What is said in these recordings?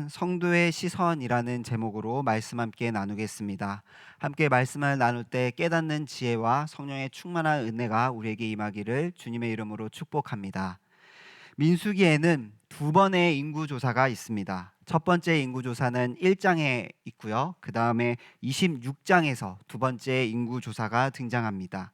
성도의 시선이라는 제목으로 말씀 함께 나누겠습니다. 함께 말씀을 나눌 때 깨닫는 지혜와 성령의 충만한 은혜가 우리에게 임하기를 주님의 이름으로 축복합니다. 민수기에는 두 번의 인구조사가 있습니다. 첫 번째 인구조사는 1장에 있고요. 그 다음에 26장에서 두 번째 인구조사가 등장합니다.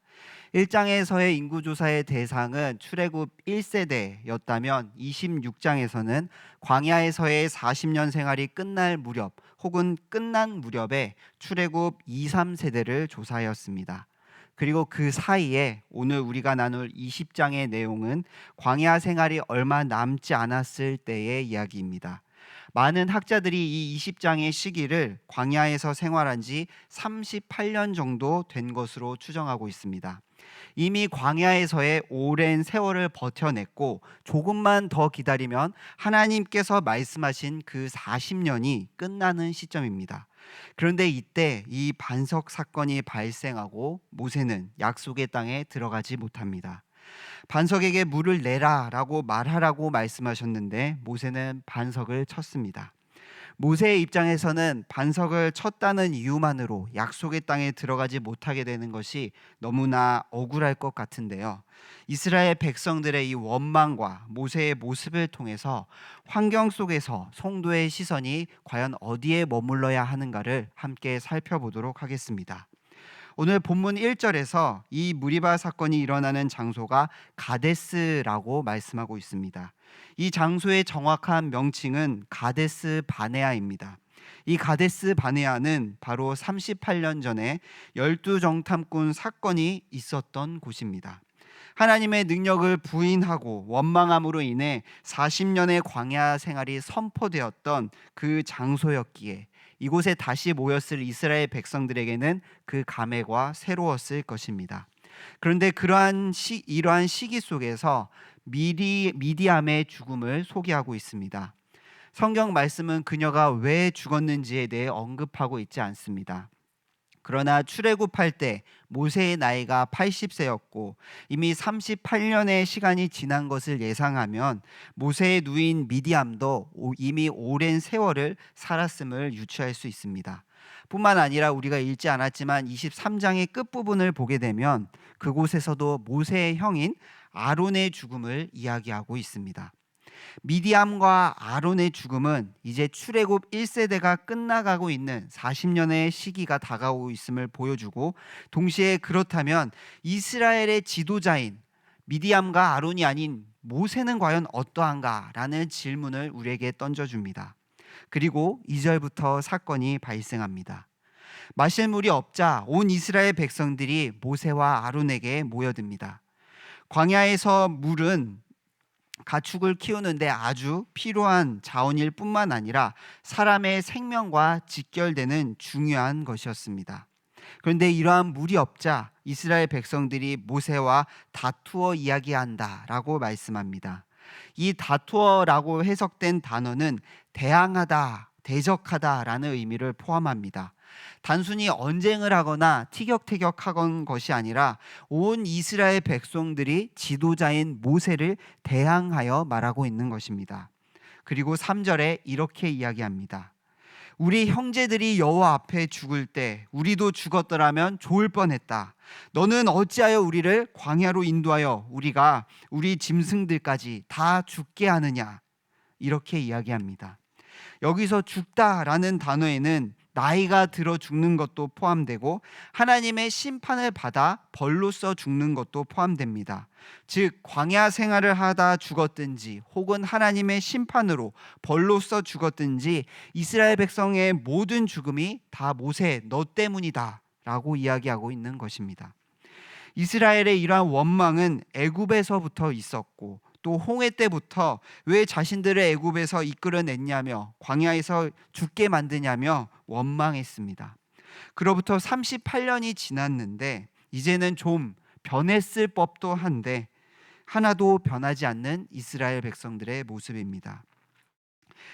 1장에서의 인구조사의 대상은 출애굽 1세대였다면 26장에서는 광야에서의 40년 생활이 끝날 무렵 혹은 끝난 무렵에 출애굽 2, 3세대를 조사하였습니다. 그리고 그 사이에 오늘 우리가 나눌 20장의 내용은 광야 생활이 얼마 남지 않았을 때의 이야기입니다. 많은 학자들이 이 20장의 시기를 광야에서 생활한 지 38년 정도 된 것으로 추정하고 있습니다. 이미 광야에서의 오랜 세월을 버텨냈고 조금만 더 기다리면 하나님께서 말씀하신 그 40년이 끝나는 시점입니다. 그런데 이때 이 반석 사건이 발생하고 모세는 약속의 땅에 들어가지 못합니다. 반석에게 물을 내라라고 말하라고 말씀하셨는데 모세는 반석을 쳤습니다. 모세의 입장에서는 반석을 쳤다는 이유만으로 약속의 땅에 들어가지 못하게 되는 것이 너무나 억울할 것 같은데요. 이스라엘 백성들의 이 원망과 모세의 모습을 통해서 환경 속에서 성도의 시선이 과연 어디에 머물러야 하는가를 함께 살펴보도록 하겠습니다. 오늘 본문 1절에서 이 무리바 사건이 일어나는 장소가 가데스라고 말씀하고 있습니다. 이 장소의 정확한 명칭은 가데스 바네아입니다. 이 가데스 바네아는 바로 38년 전에 12정탐꾼 사건이 있었던 곳입니다. 하나님의 능력을 부인하고 원망함으로 인해 40년의 광야 생활이 선포되었던 그 장소였기에 이곳에 다시 모였을 이스라엘 백성들에게는 그 감회가 새로웠을 것입니다. 그런데 이러한 시기 속에서 미디암의 죽음을 소개하고 있습니다. 성경 말씀은 그녀가 왜 죽었는지에 대해 언급하고 있지 않습니다. 그러나 출애굽할 때 모세의 나이가 80세였고 이미 38년의 시간이 지난 것을 예상하면 모세의 누인 미디암도 이미 오랜 세월을 살았음을 유추할 수 있습니다. 뿐만 아니라 우리가 읽지 않았지만 23장의 끝부분을 보게 되면 그곳에서도 모세의 형인 아론의 죽음을 이야기하고 있습니다. 미디암과 아론의 죽음은 이제 출애굽 1세대가 끝나가고 있는 40년의 시기가 다가오고 있음을 보여주고, 동시에 그렇다면 이스라엘의 지도자인 미디암과 아론이 아닌 모세는 과연 어떠한가라는 질문을 우리에게 던져줍니다. 그리고 2절부터 사건이 발생합니다. 마실 물이 없자 온 이스라엘 백성들이 모세와 아론에게 모여듭니다. 광야에서 물은 가축을 키우는데 아주 필요한 자원일 뿐만 아니라 사람의 생명과 직결되는 중요한 것이었습니다. 그런데 이러한 물이 없자 이스라엘 백성들이 모세와 다투어 이야기한다라고 말씀합니다. 이 다투어라고 해석된 단어는 대항하다, 대적하다라는 의미를 포함합니다. 단순히 언쟁을 하거나 티격태격하건 것이 아니라 온 이스라엘 백성들이 지도자인 모세를 대항하여 말하고 있는 것입니다. 그리고 3절에 이렇게 이야기합니다. 우리 형제들이 여호와 앞에 죽을 때 우리도 죽었더라면 좋을 뻔했다. 너는 어찌하여 우리를 광야로 인도하여 우리가 우리 짐승들까지 다 죽게 하느냐. 이렇게 이야기합니다. 여기서 죽다라는 단어에는 나이가 들어 죽는 것도 포함되고 하나님의 심판을 받아 벌로써 죽는 것도 포함됩니다. 즉 광야 생활을 하다 죽었든지 혹은 하나님의 심판으로 벌로써 죽었든지 이스라엘 백성의 모든 죽음이 다 모세 너 때문이다 라고 이야기하고 있는 것입니다. 이스라엘의 이러한 원망은 애굽에서부터 있었고 또 홍해 때부터 왜 자신들을 애굽에서 이끌어냈냐며 광야에서 죽게 만드냐며 원망했습니다. 그로부터 38년이 지났는데 이제는 좀 변했을 법도 한데 하나도 변하지 않는 이스라엘 백성들의 모습입니다.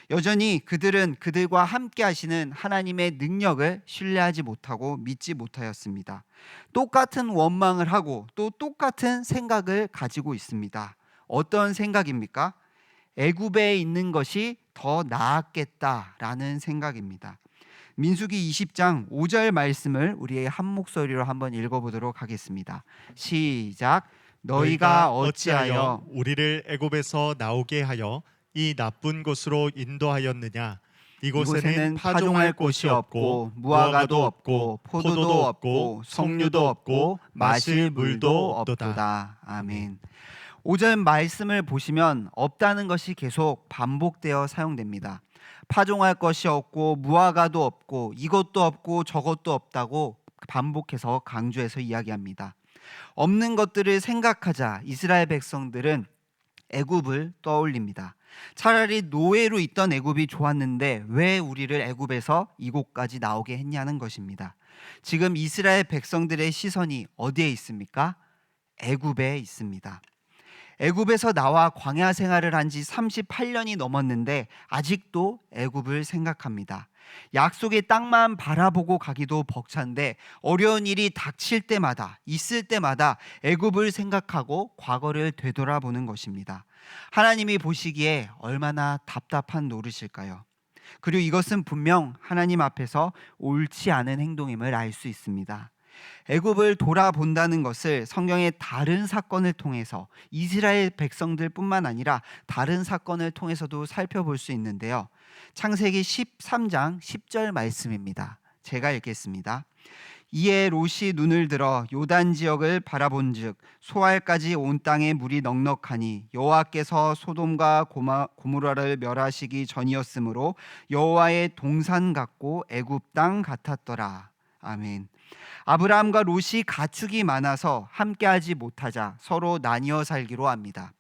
여전히 그들은 그들과 함께 하시는 하나님의 능력을 신뢰하지 못하고 믿지 못하였습니다. 똑같은 원망을 하고 또 똑같은 생각을 가지고 있습니다. 어떤 생각입니까? 애굽에 있는 것이 더 나았겠다라는 생각입니다. 민수기 20장 5절 말씀을 우리의 한 목소리로 한번 읽어보도록 하겠습니다. 시작. 너희가 어찌하여 우리를 애굽에서 나오게 하여 이 나쁜 곳으로 인도하였느냐? 이곳에는 파종할 곳이 없고 무화과도 없고 포도도 없고 석류도 없고 마실 물도 없도다. 아멘. 5절 말씀을 보시면 없다는 것이 계속 반복되어 사용됩니다. 파종할 것이 없고 무화과도 없고 이것도 없고 저것도 없다고 반복해서 강조해서 이야기합니다. 없는 것들을 생각하자 이스라엘 백성들은 애굽을 떠올립니다. 차라리 노예로 있던 애굽이 좋았는데 왜 우리를 애굽에서 이곳까지 나오게 했냐는 것입니다. 지금 이스라엘 백성들의 시선이 어디에 있습니까? 애굽에 있습니다. 애굽에서 나와 광야 생활을 한 지 38년이 넘었는데 아직도 애굽을 생각합니다. 약속의 땅만 바라보고 가기도 벅찬데 어려운 일이 닥칠 때마다 있을 때마다 애굽을 생각하고 과거를 되돌아보는 것입니다. 하나님이 보시기에 얼마나 답답한 노릇일까요? 그리고 이것은 분명 하나님 앞에서 옳지 않은 행동임을 알 수 있습니다. 애굽을 돌아본다는 것을 성경의 다른 사건을 통해서 이스라엘 백성들뿐만 아니라 다른 사건을 통해서도 살펴볼 수 있는데요. 창세기 13장 10절 말씀입니다. 제가 읽겠습니다. 이에 롯이 눈을 들어 요단 지역을 바라본즉 소알까지 온 땅에 물이 넉넉하니 여호와께서 소돔과 고모라를 멸하시기 전이었으므로 여호와의 동산 같고 애굽 땅 같았더라. 아멘. 아브라함과 롯이 가축이 많아서 함께하지 못하자 서로 나뉘어 살기로 합니다.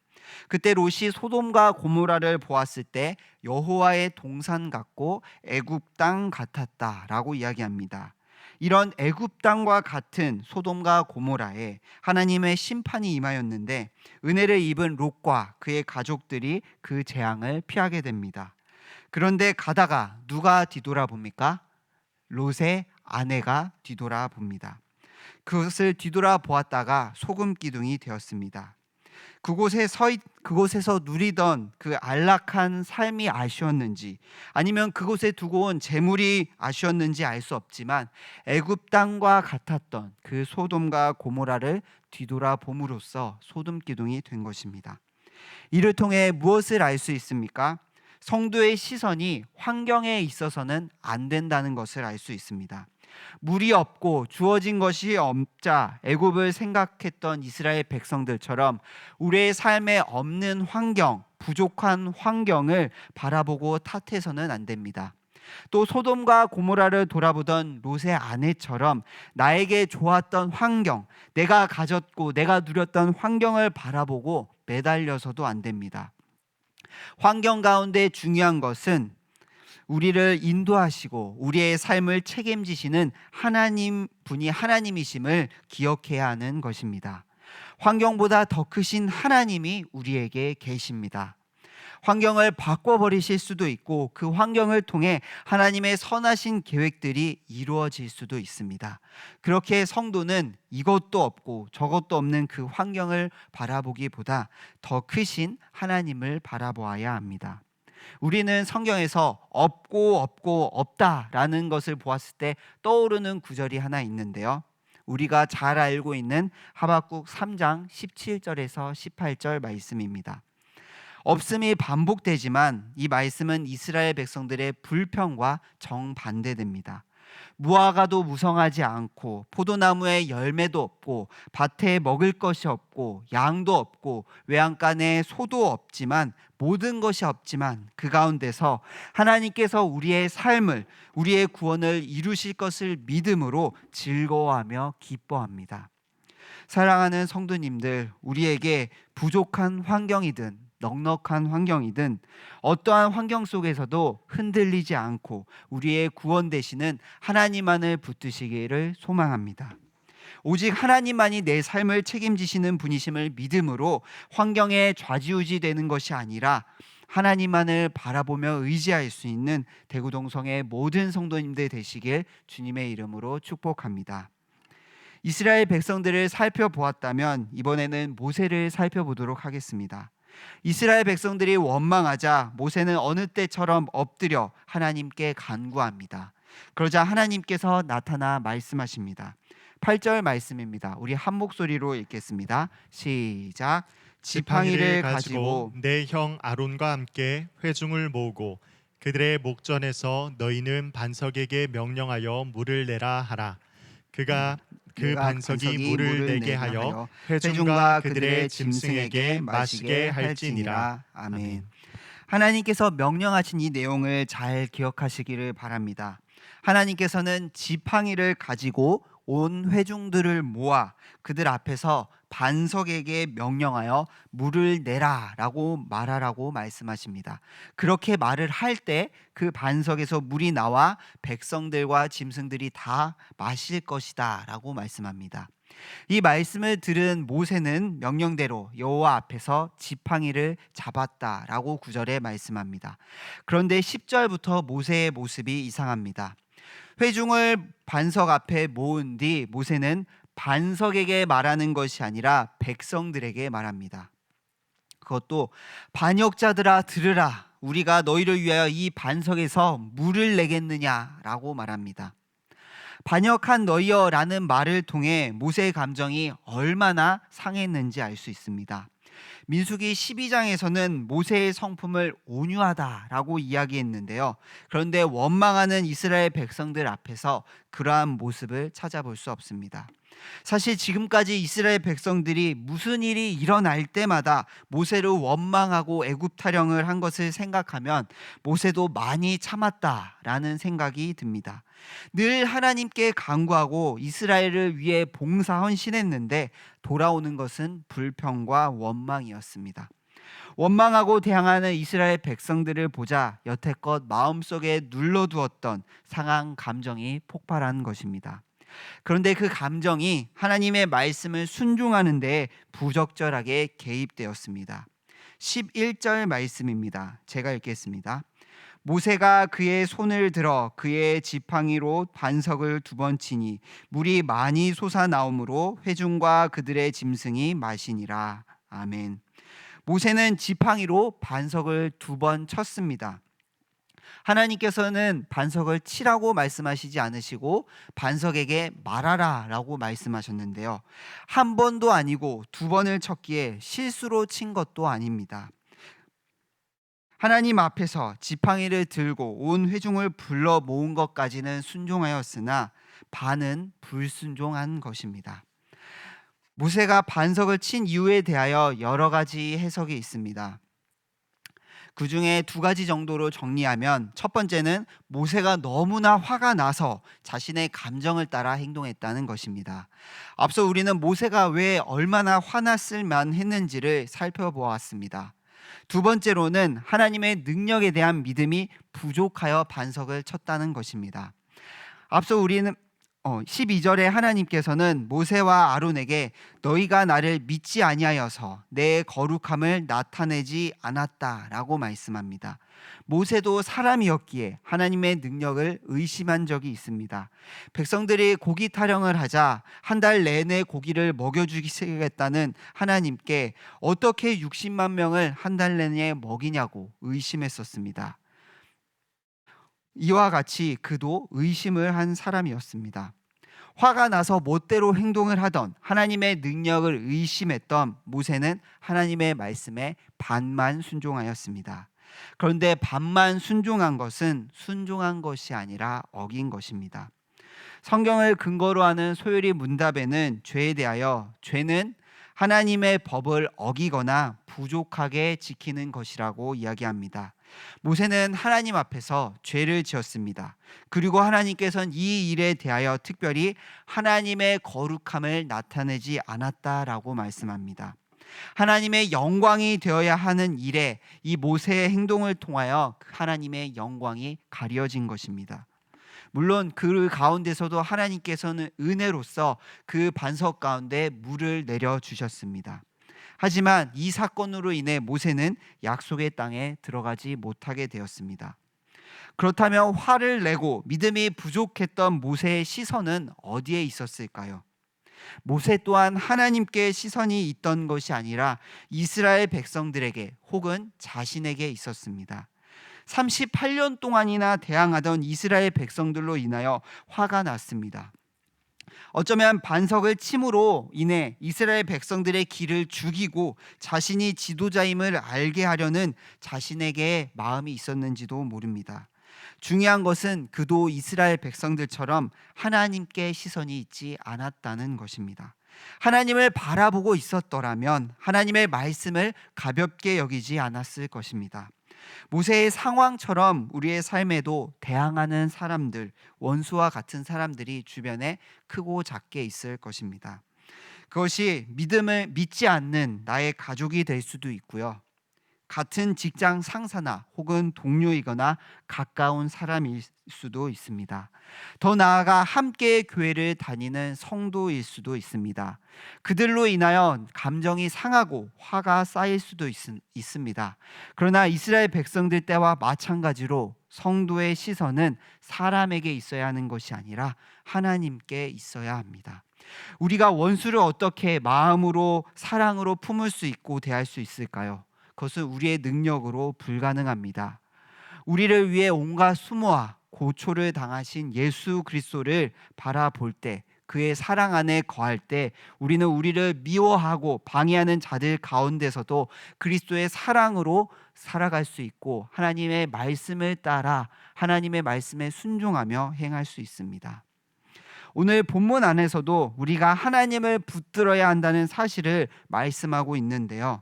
그때 롯이 소돔과 고모라를 보았을 때 여호와의 동산 같고 애굽 땅 같았다라고 이야기합니다. 이런 애굽 땅과 같은 소돔과 고모라에 하나님의 심판이 임하였는데 은혜를 입은 롯과 그의 가족들이 그 재앙을 피하게 됩니다. 그런데 가다가 누가 뒤돌아봅니까? 롯의 아내가 뒤돌아봅니다. 그것을 뒤돌아보았다가 소금 기둥이 되었습니다. 그곳에서 누리던 그 안락한 삶이 아쉬웠는지 아니면 그곳에 두고 온 재물이 아쉬웠는지 알 수 없지만 애굽 땅과 같았던 그 소돔과 고모라를 뒤돌아봄으로써 소금 기둥이 된 것입니다. 이를 통해 무엇을 알 수 있습니까? 성도의 시선이 환경에 있어서는 안 된다는 것을 알 수 있습니다. 물이 없고 주어진 것이 없자 애굽을 생각했던 이스라엘 백성들처럼 우리의 삶에 없는 환경, 부족한 환경을 바라보고 탓해서는 안 됩니다. 또 소돔과 고모라를 돌아보던 롯의 아내처럼 나에게 좋았던 환경, 내가 가졌고 내가 누렸던 환경을 바라보고 매달려서도 안 됩니다. 환경 가운데 중요한 것은 우리를 인도하시고 우리의 삶을 책임지시는 하나님 분이 하나님이심을 기억해야 하는 것입니다. 환경보다 더 크신 하나님이 우리에게 계십니다. 환경을 바꿔버리실 수도 있고 그 환경을 통해 하나님의 선하신 계획들이 이루어질 수도 있습니다. 그렇게 성도는 이것도 없고 저것도 없는 그 환경을 바라보기보다 더 크신 하나님을 바라보아야 합니다. 우리는 성경에서 없고 없다라는 것을 보았을 때 떠오르는 구절이 하나 있는데요. 우리가 잘 알고 있는 하박국 3장 17절에서 18절 말씀입니다. 없음이 반복되지만 이 말씀은 이스라엘 백성들의 불평과 정반대됩니다. 무화과도 무성하지 않고 포도나무에 열매도 없고 밭에 먹을 것이 없고 양도 없고 외양간에 소도 없지만 모든 것이 없지만 그 가운데서 하나님께서 우리의 삶을 우리의 구원을 이루실 것을 믿음으로 즐거워하며 기뻐합니다. 사랑하는 성도님들, 우리에게 부족한 환경이든 넉넉한 환경이든 어떠한 환경 속에서도 흔들리지 않고 우리의 구원 되시는 하나님만을 붙드시기를 소망합니다. 오직 하나님만이 내 삶을 책임지시는 분이심을 믿음으로 환경에 좌지우지되는 것이 아니라 하나님만을 바라보며 의지할 수 있는 대구동성의 모든 성도님들 되시길 주님의 이름으로 축복합니다. 이스라엘 백성들을 살펴보았다면 이번에는 모세를 살펴보도록 하겠습니다. 이스라엘 백성들이 원망하자 모세는 어느 때처럼 엎드려 하나님께 간구합니다. 그러자 하나님께서 나타나 말씀하십니다. 8절 말씀입니다. 우리 한 목소리로 읽겠습니다. 시작. 지팡이를 가지고 내 형 아론과 함께 회중을 모으고 그들의 목전에서 너희는 반석에게 명령하여 물을 내라 하라. 그가 그 반석이 물을 내게 하여 회중과 그들의 짐승에게 마시게 할지니라. 아멘. 하나님께서 명령하신 이 내용을 잘 기억하시기를 바랍니다. 하나님께서는 지팡이를 가지고 온 회중들을 모아 그들 앞에서 반석에게 명령하여 물을 내라라고 말하라고 말씀하십니다. 그렇게 말을 할 때 그 반석에서 물이 나와 백성들과 짐승들이 다 마실 것이다라고 말씀합니다. 이 말씀을 들은 모세는 명령대로 여호와 앞에서 지팡이를 잡았다라고 9절에 말씀합니다. 그런데 10절부터 모세의 모습이 이상합니다. 회중을 반석 앞에 모은 뒤 모세는 반석에게 말하는 것이 아니라 백성들에게 말합니다. 그것도 반역자들아 들으라, 우리가 너희를 위하여 이 반석에서 물을 내겠느냐라고 말합니다. 반역한 너희여라는 말을 통해 모세의 감정이 얼마나 상했는지 알 수 있습니다. 민수기 12장에서는 모세의 성품을 온유하다라고 이야기했는데요. 그런데 원망하는 이스라엘 백성들 앞에서 그러한 모습을 찾아볼 수 없습니다. 사실 지금까지 이스라엘 백성들이 무슨 일이 일어날 때마다 모세를 원망하고 애굽 타령을 한 것을 생각하면 모세도 많이 참았다라는 생각이 듭니다. 늘 하나님께 간구하고 이스라엘을 위해 봉사 헌신했는데 돌아오는 것은 불평과 원망이었습니다. 원망하고 대항하는 이스라엘 백성들을 보자 여태껏 마음속에 눌러두었던 상한 감정이 폭발한 것입니다. 그런데 그 감정이 하나님의 말씀을 순종하는 데 부적절하게 개입되었습니다. 11절 말씀입니다. 제가 읽겠습니다. 모세가 그의 손을 들어 그의 지팡이로 반석을 2번 치니 물이 많이 솟아나오므로 회중과 그들의 짐승이 마시니라. 아멘. 모세는 지팡이로 반석을 2번 쳤습니다. 하나님께서는 반석을 치라고 말씀하시지 않으시고 반석에게 말하라 라고 말씀하셨는데요. 한 번도 아니고 2번을 쳤기에 실수로 친 것도 아닙니다. 하나님 앞에서 지팡이를 들고 온 회중을 불러 모은 것까지는 순종하였으나 반은 불순종한 것입니다. 모세가 반석을 친 이유에 대하여 여러 가지 해석이 있습니다. 그 중에 2가지 정도로 정리하면 첫 번째는 모세가 너무나 화가 나서 자신의 감정을 따라 행동했다는 것입니다. 앞서 우리는 모세가 왜 얼마나 화났을 만했는지를 살펴보았습니다. 2번째로는 하나님의 능력에 대한 믿음이 부족하여 반석을 쳤다는 것입니다. 앞서 우리는 12절에 하나님께서는 모세와 아론에게 너희가 나를 믿지 아니하여서 내 거룩함을 나타내지 않았다라고 말씀합니다. 모세도 사람이었기에 하나님의 능력을 의심한 적이 있습니다. 백성들이 고기 타령을 하자 한 달 내내 고기를 먹여주시겠다는 하나님께 어떻게 60만 명을 한 달 내내 먹이냐고 의심했었습니다. 이와 같이 그도 의심을 한 사람이었습니다. 화가 나서 멋대로 행동을 하던 하나님의 능력을 의심했던 모세는 하나님의 말씀에 반만 순종하였습니다. 그런데 반만 순종한 것은 순종한 것이 아니라 어긴 것입니다. 성경을 근거로 하는 소요리 문답에는 죄에 대하여 죄는 하나님의 법을 어기거나 부족하게 지키는 것이라고 이야기합니다. 모세는 하나님 앞에서 죄를 지었습니다. 그리고 하나님께서는 이 일에 대하여 특별히 하나님의 거룩함을 나타내지 않았다라고 말씀합니다. 하나님의 영광이 되어야 하는 일에 이 모세의 행동을 통하여 하나님의 영광이 가려진 것입니다. 물론 그 가운데서도 하나님께서는 은혜로서 그 반석 가운데 물을 내려주셨습니다. 하지만 이 사건으로 인해 모세는 약속의 땅에 들어가지 못하게 되었습니다. 그렇다면 화를 내고 믿음이 부족했던 모세의 시선은 어디에 있었을까요? 모세 또한 하나님께 시선이 있던 것이 아니라 이스라엘 백성들에게 혹은 자신에게 있었습니다. 38년 동안이나 대항하던 이스라엘 백성들로 인하여 화가 났습니다. 어쩌면 반석을 침으로 인해 이스라엘 백성들의 길을 죽이고 자신이 지도자임을 알게 하려는 자신에게 마음이 있었는지도 모릅니다. 중요한 것은 그도 이스라엘 백성들처럼 하나님께 시선이 있지 않았다는 것입니다. 하나님을 바라보고 있었더라면 하나님의 말씀을 가볍게 여기지 않았을 것입니다. 모세의 상황처럼 우리의 삶에도 대항하는 사람들, 원수와 같은 사람들이 주변에 크고 작게 있을 것입니다. 그것이 믿음을 믿지 않는 나의 가족이 될 수도 있고요. 같은 직장 상사나 혹은 동료이거나 가까운 사람일 수도 있습니다. 더 나아가 함께 교회를 다니는 성도일 수도 있습니다. 그들로 인하여 감정이 상하고 화가 쌓일 수도 있습니다. 그러나 이스라엘 백성들 때와 마찬가지로 성도의 시선은 사람에게 있어야 하는 것이 아니라 하나님께 있어야 합니다. 우리가 원수를 어떻게 마음으로 사랑으로 품을 수 있고 대할 수 있을까요? 그것은 우리의 능력으로 불가능합니다. 우리를 위해 온갖 수모와 고초를 당하신 예수 그리스도를 바라볼 때, 그의 사랑 안에 거할 때 우리는 우리를 미워하고 방해하는 자들 가운데서도 그리스도의 사랑으로 살아갈 수 있고 하나님의 말씀을 따라 하나님의 말씀에 순종하며 행할 수 있습니다. 오늘 본문 안에서도 우리가 하나님을 붙들어야 한다는 사실을 말씀하고 있는데요.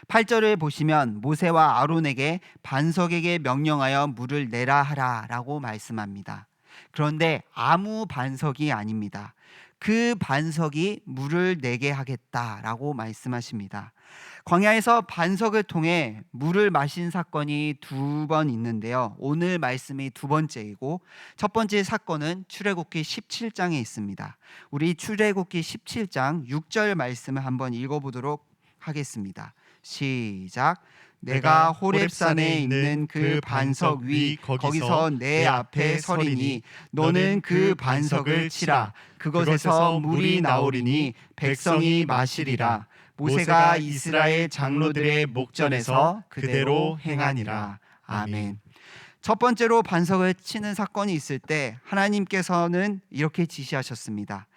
8절을 보시면 모세와 아론에게 반석에게 명령하여 물을 내라 하라 라고 말씀합니다. 그런데 아무 반석이 아닙니다. 그 반석이 물을 내게 하겠다라고 말씀하십니다. 광야에서 반석을 통해 물을 마신 사건이 2번 있는데요. 오늘 말씀이 2번째이고 첫 번째 사건은 출애굽기 17장에 있습니다. 우리 출애굽기 17장 6절 말씀을 한번 읽어보도록 하겠습니다. 시작. 내가 호렙산에 있는 그 반석 위 거기서 내 앞에 서리니 너는 그 반석을 치라. 그것에서 물이 나오리니 백성이 마시리라. 모세가 이스라엘 장로들의 목전에서 그대로 행하니라. 아멘. 첫 번째로 반석을 치는 사건이 있을 때 하나님께서는 이렇게 지시하셨습니다.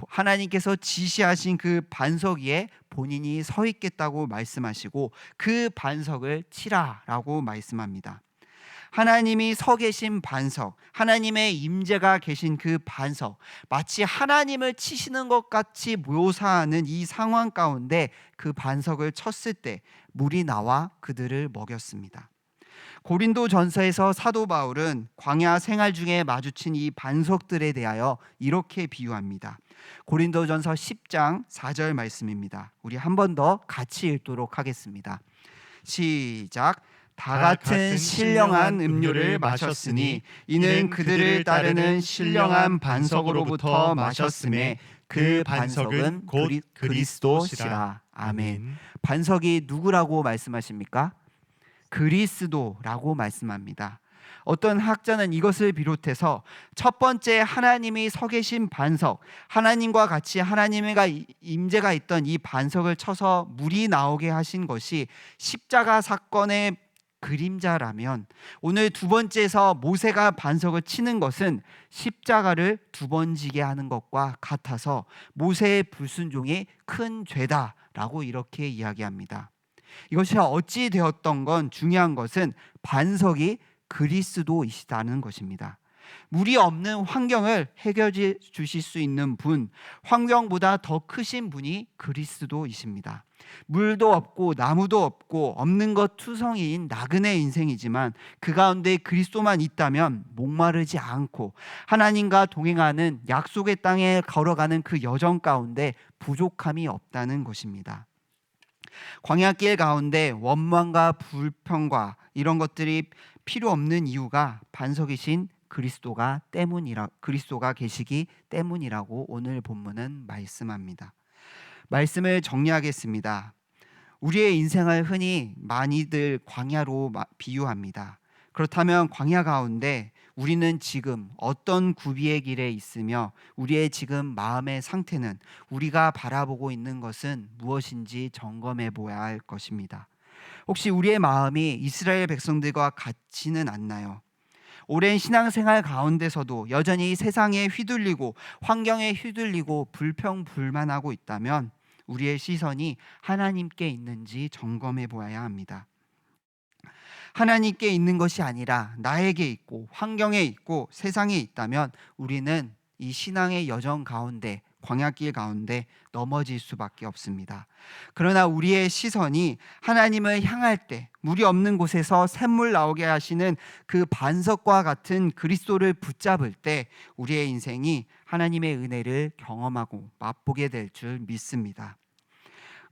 하나님께서 지시하신 그 반석 위에 본인이 서 있겠다고 말씀하시고 그 반석을 치라라고 말씀합니다. 하나님이 서 계신 반석, 하나님의 임재가 계신 그 반석, 마치 하나님을 치시는 것 같이 묘사하는 이 상황 가운데 그 반석을 쳤을 때 물이 나와 그들을 먹였습니다. 고린도 전서에서 사도 바울은 광야 생활 중에 마주친 이 반석들에 대하여 이렇게 비유합니다. 고린도전서 10장 4절 말씀입니다. 우리 한 번 더 같이 읽도록 하겠습니다. 시작. 다 같은 신령한 음료를 마셨으니 이는 그들을 따르는 신령한 반석으로부터 마셨음에 그 반석은 곧 그리스도시라. 아멘. 반석이 누구라고 말씀하십니까? 그리스도라고 말씀합니다. 어떤 학자는 이것을 비롯해서 첫 번째 하나님이 서 계신 반석, 하나님과 같이 하나님의 임재가 있던 이 반석을 쳐서 물이 나오게 하신 것이 십자가 사건의 그림자라면 오늘 두 번째에서 모세가 반석을 치는 것은 십자가를 2번 지게 하는 것과 같아서 모세의 불순종이 큰 죄다라고 이렇게 이야기합니다. 이것이 어찌 되었던 건 중요한 것은 반석이 그리스도이시다는 것입니다. 물이 없는 환경을 해결해 주실 수 있는 분, 환경보다 더 크신 분이 그리스도이십니다. 물도 없고 나무도 없고 없는 것 투성이인 나그네 인생이지만 그 가운데 그리스도만 있다면 목마르지 않고 하나님과 동행하는 약속의 땅에 걸어가는 그 여정 가운데 부족함이 없다는 것입니다. 광야길 가운데 원망과 불평과 이런 것들이 필요 없는 이유가 반석이신 그리스도가 계시기 때문이라고 오늘 본문은 말씀합니다. 말씀을 정리하겠습니다. 우리의 인생을 흔히 많이들 광야로 비유합니다. 그렇다면 광야 가운데 우리는 지금 어떤 구비의 길에 있으며 우리의 지금 마음의 상태는, 우리가 바라보고 있는 것은 무엇인지 점검해 보아야 할 것입니다. 혹시 우리의 마음이 이스라엘 백성들과 같지는 않나요? 오랜 신앙생활 가운데서도 여전히 세상에 휘둘리고 환경에 휘둘리고 불평불만하고 있다면 우리의 시선이 하나님께 있는지 점검해 보아야 합니다. 하나님께 있는 것이 아니라 나에게 있고 환경에 있고 세상에 있다면 우리는 이 신앙의 여정 가운데, 광야길 가운데 넘어질 수밖에 없습니다. 그러나 우리의 시선이 하나님을 향할 때 물이 없는 곳에서 샘물 나오게 하시는 그 반석과 같은 그리스도를 붙잡을 때 우리의 인생이 하나님의 은혜를 경험하고 맛보게 될 줄 믿습니다.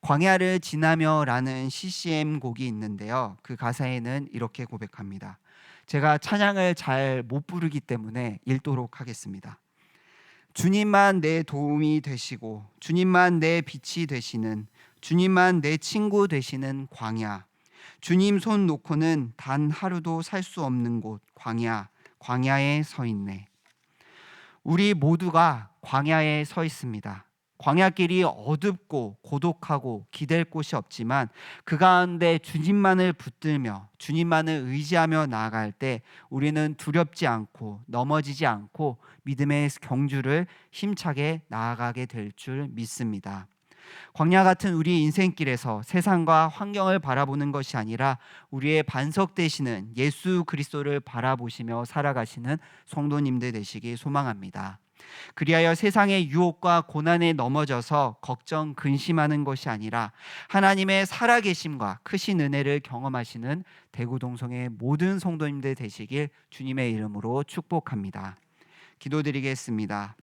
광야를 지나며라는 CCM 곡이 있는데요. 그 가사에는 이렇게 고백합니다. 제가 찬양을 잘 못 부르기 때문에 읽도록 하겠습니다. 주님만 내 도움이 되시고 주님만 내 빛이 되시는, 주님만 내 친구 되시는 광야, 주님 손 놓고는 단 하루도 살 수 없는 곳 광야, 광야에 서 있네. 우리 모두가 광야에 서 있습니다. 광야길이 어둡고 고독하고 기댈 곳이 없지만 그 가운데 주님만을 붙들며 주님만을 의지하며 나아갈 때 우리는 두렵지 않고 넘어지지 않고 믿음의 경주를 힘차게 나아가게 될 줄 믿습니다. 광야 같은 우리 인생길에서 세상과 환경을 바라보는 것이 아니라 우리의 반석 되시는 예수 그리스도를 바라보시며 살아가시는 성도님들 되시기 소망합니다. 그리하여 세상의 유혹과 고난에 넘어져서 걱정, 근심하는 것이 아니라 하나님의 살아계심과 크신 은혜를 경험하시는 대구동성의 모든 성도님들 되시길 주님의 이름으로 축복합니다. 기도드리겠습니다.